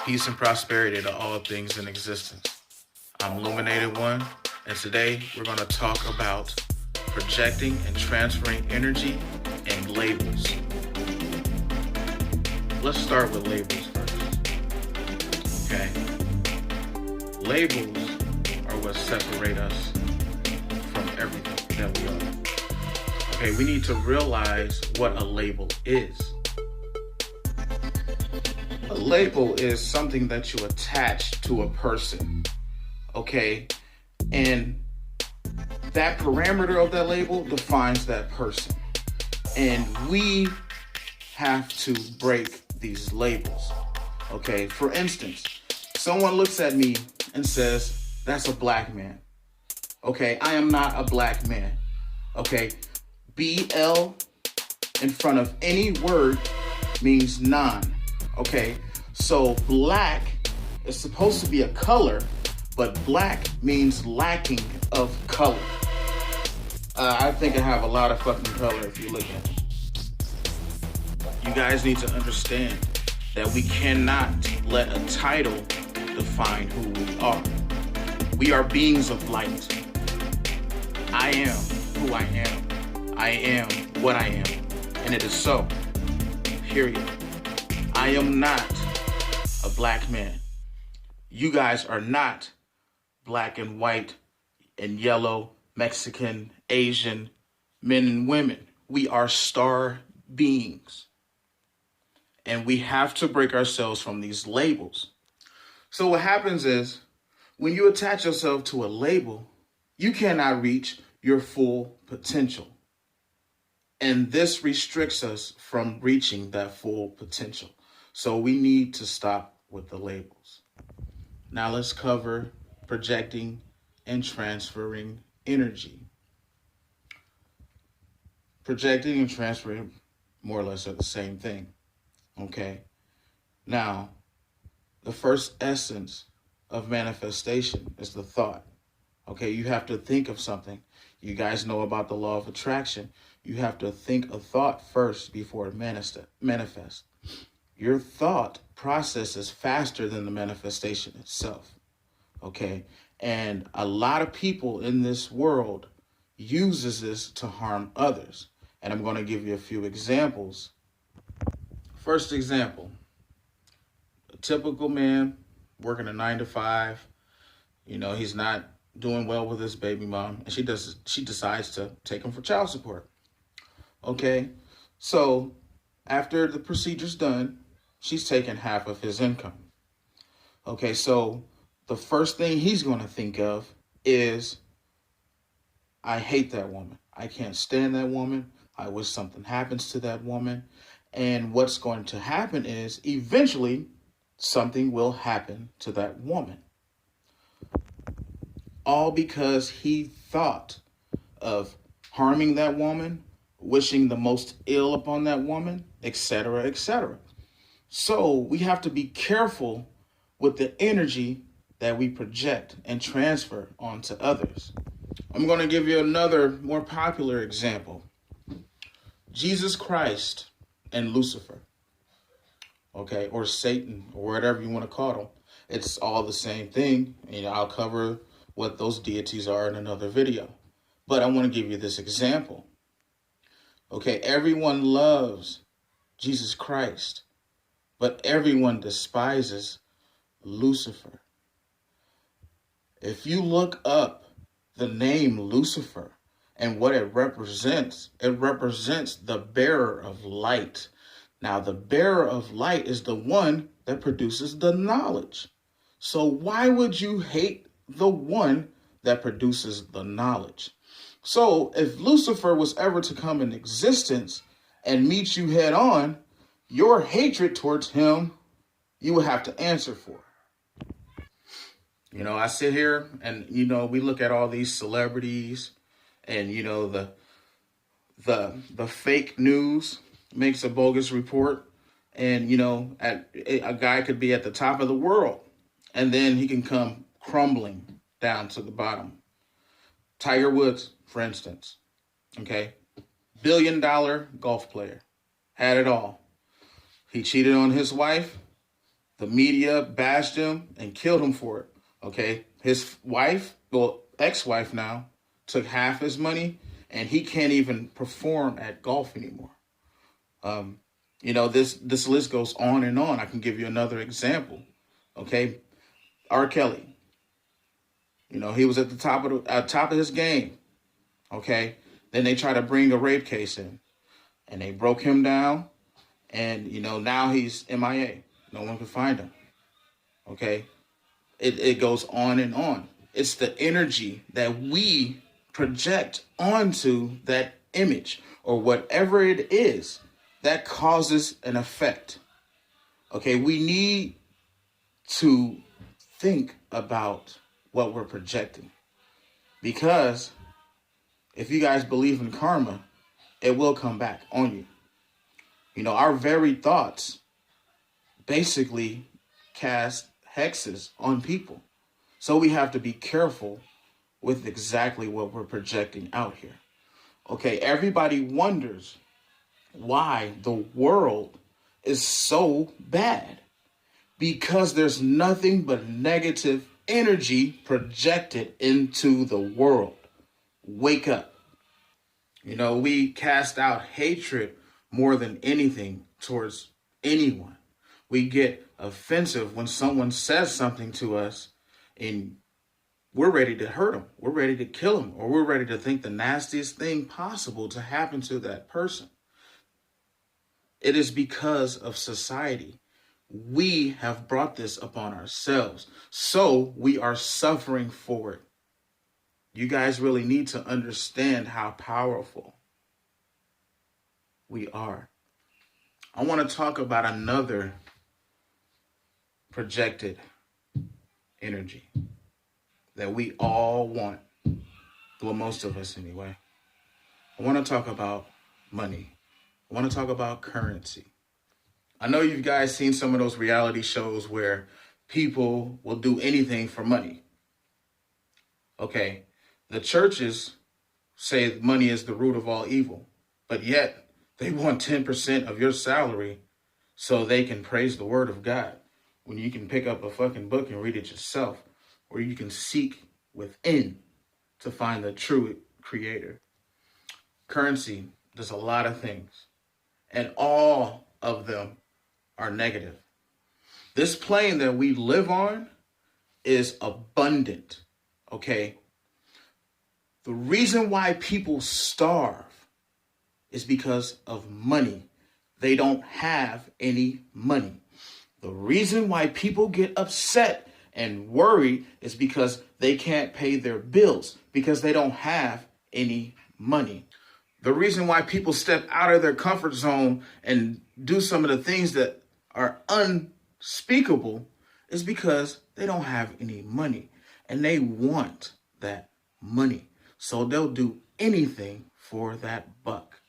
Peace and prosperity to all things in existence. I'm Illuminated One, and today we're going to talk about projecting and transferring energy and labels. Let's start with labels first. Okay? Labels are what separate us from everything that we are. Okay, we need to realize what a label is. A label is something that you attach to a person, okay? And that parameter of that label defines that person. And we have to break these labels, okay? For instance, someone looks at me and says, that's a black man. Okay, I am not a black man, okay? BL in front of any word means non, okay? So black is supposed to be a color, but black means lacking of color. I think I have a lot of fucking color if you look at it. You guys need to understand that we cannot let a title define who we are. We are beings of light. I am who I am. I am what I am, and it is so, period. I am not a black man. You guys are not black and white and yellow, Mexican, Asian, men and women. We are star beings. And we have to break ourselves from these labels. So what happens is, when you attach yourself to a label, you cannot reach your full potential. And this restricts us from reaching that full potential. So we need to stop with the labels. Now let's cover projecting and transferring energy. Projecting and transferring more or less are the same thing. Okay. Now, the first essence of manifestation is the thought. Okay, you have to think of something. You guys know about the law of attraction. You have to think a thought first before it manifests. Your thought process is faster than the manifestation itself. Okay, and a lot of people in this world uses this to harm others. And I'm going to give you a few examples. First example, a typical man working a 9-to-5. You know, he's not doing well with his baby mom, and she decides to take him for child support. Okay, so after the procedure's done, she's taking half of his income. Okay, so the first thing he's going to think of is, I hate that woman. I can't stand that woman. I wish something happens to that woman. And what's going to happen is, eventually, something will happen to that woman. All because he thought of harming that woman, wishing the most ill upon that woman, etc., etc. So we have to be careful with the energy that we project and transfer onto others. I'm going to give you another more popular example. Jesus Christ and Lucifer, okay, or Satan, or whatever you want to call them. It's all the same thing. And I'll cover what those deities are in another video. But I want to give you this example. Okay, everyone loves Jesus Christ, but everyone despises Lucifer. If you look up the name Lucifer and what it represents the bearer of light. Now, the bearer of light is the one that produces the knowledge. So why would you hate the one that produces the knowledge? So if Lucifer was ever to come in existence and meet you head on, your hatred towards him, you would have to answer for. You know, I sit here and, you know, we look at all these celebrities and, you know, the fake news makes a bogus report. And, you know, a guy could be at the top of the world and then he can come crumbling down to the bottom. Tiger Woods, for instance, okay, $1 billion golf player, had it all. He cheated on his wife, The media bashed him and killed him for it. Okay. His wife, well, ex-wife now, took half his money, and he can't even perform at golf anymore. This list goes on and on. I can give you another example. Okay. R. Kelly. He was at the top of his game. Okay. Then they try to bring a rape case in, and they broke him down, and now he's MIA. No one can find him. Okay. It goes on and on. It's the energy that we project onto that image or whatever it is that causes an effect. Okay, we need to think about what we're projecting, because if you guys believe in karma, it will come back on you. Our very thoughts basically cast hexes on people. So we have to be careful with exactly what we're projecting out here. Okay, everybody wonders why the world is so bad, because there's nothing but negative energy projected into the world. Wake up. We cast out hatred more than anything towards anyone. We get offensive when someone says something to us, and we're ready to hurt them. We're ready to kill them, or we're ready to think the nastiest thing possible to happen to that person. It is because of society. We have brought this upon ourselves, so we are suffering for it. You guys really need to understand how powerful we are. I want to talk about another projected energy that we all want. Well, most of us anyway. I want to talk about money. I want to talk about currency. I know you guys seen some of those reality shows where people will do anything for money. Okay, the churches say money is the root of all evil, but yet they want 10% of your salary so they can praise the word of God, when you can pick up a fucking book and read it yourself, or you can seek within to find the true creator. Currency does a lot of things, and all of them are negative. This plane that we live on is abundant, okay? The reason why people starve is because of money. They don't have any money. The reason why people get upset and worried is because they can't pay their bills, because they don't have any money. The reason why people step out of their comfort zone and do some of the things that are unspeakable is because they don't have any money, and they want that money. So they'll do anything for that buck.